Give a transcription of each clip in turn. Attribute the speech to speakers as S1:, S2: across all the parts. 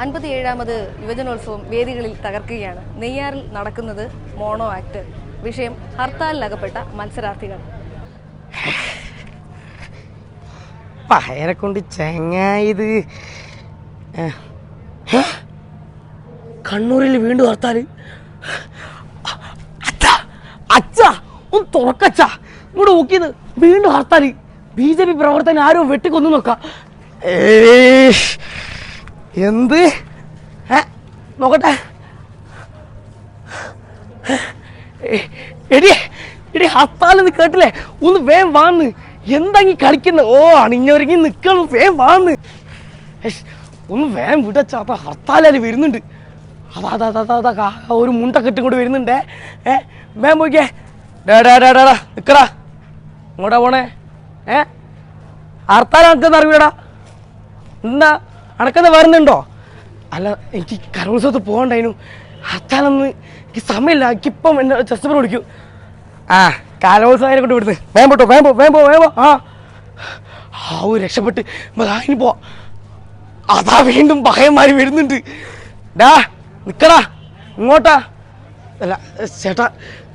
S1: 57ാമത് യുവജനോത്സവം വേദികളിൽ തകർക്കുകയാണ്. നെയ്യാറിൽ നടക്കുന്നത് mono act. വിഷയം ഹർത്താലിലകപ്പെട്ട മത്സരാർത്ഥികൾ.
S2: പയരെ കൊണ്ട് ചെങ്ങായത് കണ്ണൂരിൽ വീണ്ടും ഹർത്താൽ. അച്ഛാ ഒന്ന് തുറക്കച്ച, ഇങ്ങോട്ട് നോക്കിയത് വീണ്ടും ഹർത്താൽ. BJP പ്രവർത്തനം ആരോ വെട്ടിക്കൊന്നു നോക്കാം. എന്ത് നോക്കട്ടെ. എടി ഹർത്താലെന്ന് കേട്ടില്ലേ? ഒന്ന് വേം വാന്ന്. എന്താങ്ങി കളിക്കുന്നത്? ഓ അണിഞ്ഞൊരുങ്ങി നിക്കണം, വേം വാന്ന്. ഒന്ന് വേം വിടച്ചാത്ത ഹർത്താലും വരുന്നുണ്ട്. അതാ ഒരു മുണ്ടൊക്കെ ഇട്ടുകൊണ്ട് വരുന്നുണ്ടേ. വേം പോയിക്കേ. ഡാ നിക്കടാ, ഇങ്ങോട്ടാ പോണേ? ഹർത്താൽ അനക്കെന്ന് അറിയൂടാ? എന്താ അനക്കെന്താ വരുന്നുണ്ടോ? അല്ല, എനിക്ക് കലോത്സവത്തിൽ പോകണ്ടായിരുന്നു. ഹർത്താലൊന്ന് എനിക്ക് സമയമില്ല. എനിക്കിപ്പം എന്നെ ജസ്റ്റ് വിളിക്കൂ. കലോത്സവം കൊണ്ട് വിടുന്നത്. വേം പോട്ടോ, വേം പോ. രക്ഷപ്പെട്ട് ഇനി പോവാ. അതാ വീണ്ടും പകയന്മാര് വരുന്നുണ്ട്. ഡാ നിക്കടാ, ഇങ്ങോട്ടാ. അല്ല ചേട്ടാ,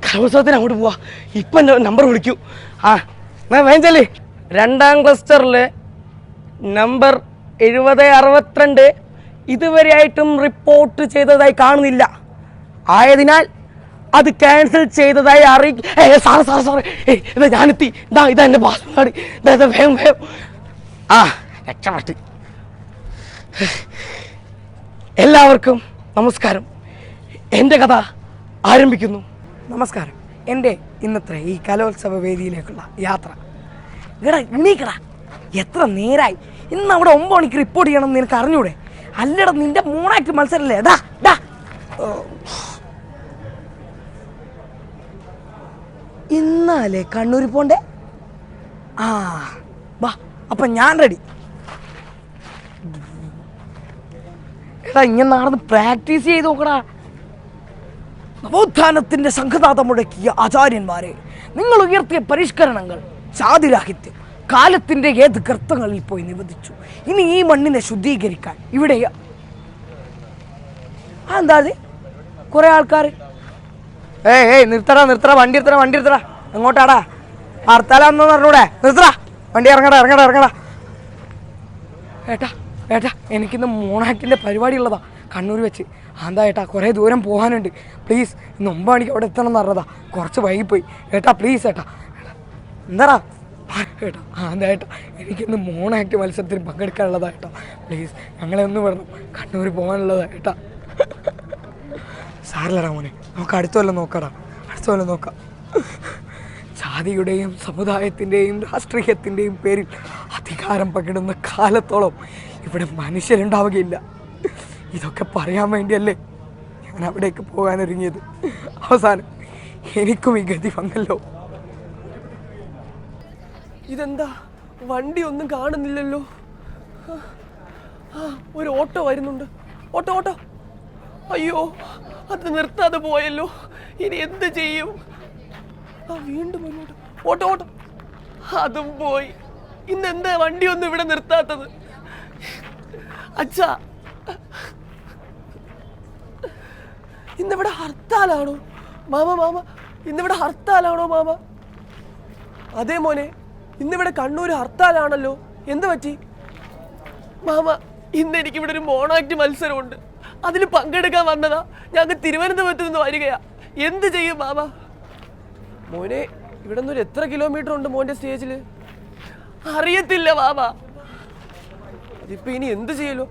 S2: കലോത്സവത്തിന് അങ്ങോട്ട് പോവാ. ഇപ്പം എൻ്റെ നമ്പർ വിളിക്കൂ. വേഗം ചെല്ലേ. 2ാം ക്ലസ്റ്ററില് നമ്പർ 7062 ഇതുവരെയായിട്ടും റിപ്പോർട്ട് ചെയ്തതായി കാണുന്നില്ല. ആയതിനാൽ അത് ക്യാൻസൽ ചെയ്തതായി സാറേ എന്നാ ഞാനെത്തി. ഇതാ എൻ്റെ പാസ്വേഡ്. വേഗം രക്ഷപ്പെട്ട്. എല്ലാവർക്കും നമസ്കാരം. എൻ്റെ കഥ ആരംഭിക്കുന്നു. നമസ്കാരം. എൻ്റെ ഇന്നത്തെ ഈ കലോത്സവ വേദിയിലേക്കുള്ള യാത്ര. എണീക്കടാ, എത്ര നേരായി. ഇന്ന് അവിടെ 9 മണിക്ക് റിപ്പോർട്ട് ചെയ്യണമെന്ന് നിനക്ക് അറിഞ്ഞൂടെ? അല്ലടാ, നിന്റെ മോണാക്ട് മത്സരമല്ലേ? ഇന്നാലേ കണ്ണൂർ പോണ്ടേ? വാ, അപ്പം ഞാൻ റെഡി. ഇങ്ങനെ നടന്ന് പ്രാക്ടീസ് ചെയ്ത് നോക്കടാ. നവോത്ഥാനത്തിന്റെ സംഘനാഥം മുഴക്കിയ ആചാര്യന്മാരെ, നിങ്ങൾ ഉയർത്തിയ പരിഷ്കരണങ്ങൾ, ജാതിരാഹിത്യം കാലത്തിന്റെ ഏത് ഗർത്തങ്ങളിൽ പോയി നിവദിച്ചു. ഇനി ഈ മണ്ണിനെ ശുദ്ധീകരിക്കാൻ ഇവിടെ എന്താ കുറെ ആൾക്കാർ നിർത്തടാ വണ്ടി നിർത്തടാ. എങ്ങോട്ടാടാ? ഹർത്താലാന്ന് പറഞ്ഞൂടെ? നിർത്തടാ വണ്ടി. ഇറങ്ങടാ. ഏട്ടാ എനിക്കിന്ന് മോണാക്ടിൻ്റെ പരിപാടി ഉള്ളതാ കണ്ണൂർ വെച്ച്. എന്താ ഏട്ടാ, കുറേ ദൂരം പോകാനുണ്ട്. പ്ലീസ്, ഇന്ന് 9 മണിക്ക് അവിടെ എത്തണം എന്ന് പറഞ്ഞതാ. കുറച്ച് വൈകിപ്പോയി ഏട്ടാ. പ്ലീസ് ഏട്ടാ. എന്താടാ ഏട്ടാ? എന്താ ഏട്ടാ, എനിക്കിന്ന് മോണാക്ട് മത്സരത്തിന് പങ്കെടുക്കാനുള്ളതാ ഏട്ടാ. പ്ലീസ് ഞങ്ങളെ ഒന്ന് വിടണം. കണ്ണൂർ പോകാനുള്ളതാ ഏട്ടാ. സാറില്ലടാ മോനെ, നമുക്ക് അടുത്ത കൊല്ലം നോക്കാം. ജാതിയുടെയും സമുദായത്തിൻ്റെയും രാഷ്ട്രീയത്തിൻ്റെയും പേരിൽ അധികാരം പങ്കിടുന്ന കാലത്തോളം ഇവിടെ മനുഷ്യരുണ്ടാവുകയില്ല. ഇതൊക്കെ പറയാൻ വേണ്ടിയല്ലേ ഞാൻ അവിടേക്ക് പോകാനൊരുങ്ങിയത്. അവസാനം എനിക്കും ഈ ഗതി വന്നല്ലോ. ഇതെന്താ, വണ്ടി ഒന്നും കാണുന്നില്ലല്ലോ. ഒരു ഓട്ടോ വരുന്നുണ്ട്. ഓട്ടോ. അയ്യോ, അത് നിർത്താതെ പോയല്ലോ. ഇനി എന്ത് ചെയ്യും? വീണ്ടും മുന്നോട്ട്. ഓട്ടോ അതും പോയി. ഇന്നെന്താ വണ്ടിയൊന്നും ഇവിടെ നിർത്താത്തത്? അച്ഛാ, ഇന്നിവിടെ ഹർത്താലാണോ മാമ? ഇന്നിവിടെ ഹർത്താലാണോ മാമ? അതേ മോനെ, ഇന്നിവിടെ കണ്ണൂർ ഹർത്താലാണല്ലോ. എന്ത് പറ്റി മാമ? ഇന്ന് എനിക്കിവിടെ ഒരു മോണാക്ട് മത്സരമുണ്ട്. അതിൽ പങ്കെടുക്കാൻ വന്നതാ. ഞങ്ങൾ തിരുവനന്തപുരത്ത് നിന്ന് വരികയാ. എന്ത് ചെയ്യും മാമ? മോനെ, ഇവിടെ നിന്ന് എത്ര കിലോമീറ്റർ ഉണ്ട് മോന്റെ സ്റ്റേജിൽ? അറിയത്തില്ല മാമ. ഇതിപ്പോ ഇനി എന്ത് ചെയ്യലോ?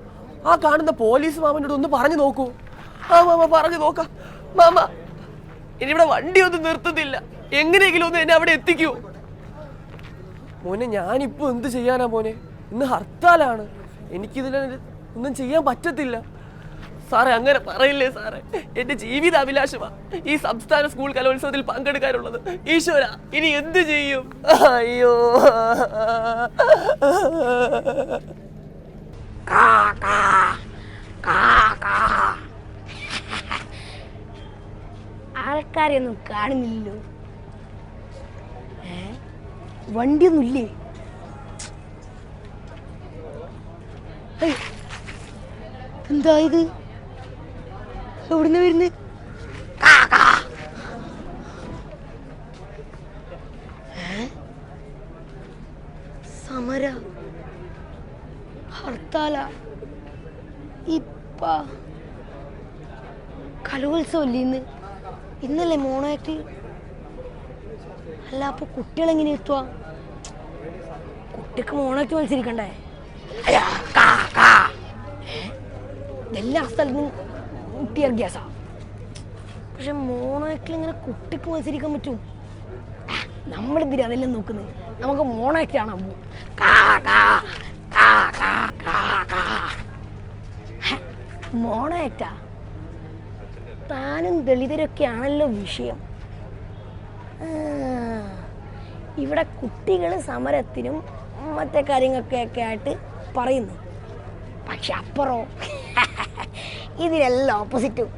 S2: കാണുന്ന പോലീസ് മാമനോട് ഒന്ന് പറഞ്ഞു നോക്കൂ. മാമ പറഞ്ഞു നോക്കാം. മാമ, ഇനി ഇവിടെ വണ്ടി ഒന്നും നിർത്തുന്നില്ല. എങ്ങനെയെങ്കിലും ഒന്ന് എന്നെ അവിടെ എത്തിക്കൂ മോനെ. ഞാനിപ്പോ എന്ത് ചെയ്യാനാ മോനെ? ഇന്ന് ഹർത്താലാണ്. എനിക്കിതിൽ ഒന്നും ചെയ്യാൻ പറ്റത്തില്ല. സാറേ, അങ്ങനെ പറയില്ലേ സാറേ. എന്റെ ജീവിത അഭിലാഷമാ ഈ സംസ്ഥാന സ്കൂൾ കലോത്സവത്തിൽ പങ്കെടുക്കാനുള്ളത്. ഈശ്വര, ഇനി എന്ത് ചെയ്യും? അയ്യോ.
S1: ആൾക്കാരെയൊന്നും കാണുന്നില്ലല്ലോ. എന്താ ഇത്? എവിടുന്ന് വരുന്നത്? സമര ഹർത്താല ഇപ്പ കലോത്സവല്ലേ ഇന്നല്ലേ മോണോ ആക്ട്? അല്ല അപ്പൊ കുട്ടികളെങ്ങനെ എത്തുക? കുട്ടിക്ക് മോണോ ആക്ട് മത്സരിക്കണ്ടേ? എല്ലാ സ്ഥലത്തും ടിയർ ഗ്യാസാ. പക്ഷെ മോണോ ആക്ടിൽ ഇങ്ങനെ കുട്ടിക്ക് മത്സരിക്കാൻ പറ്റും? നമ്മളെന്തിനാ അതെല്ലാം നോക്കുന്നത്? നമുക്ക് മോണോ ആക്ട് കാണാൻ പോകും. മോണോ ആക്ടാ? താനും ദളിതരൊക്കെയാണല്ലോ വിഷയം. ഇവിടെ കുട്ടികൾ സമരത്തിനും മറ്റേ കാര്യങ്ങൾക്കൊക്കെ ആയിട്ട് പറയുന്നു. പക്ഷെ അപ്പുറം ഇതിനെല്ലാം ഓപ്പോസിറ്റും.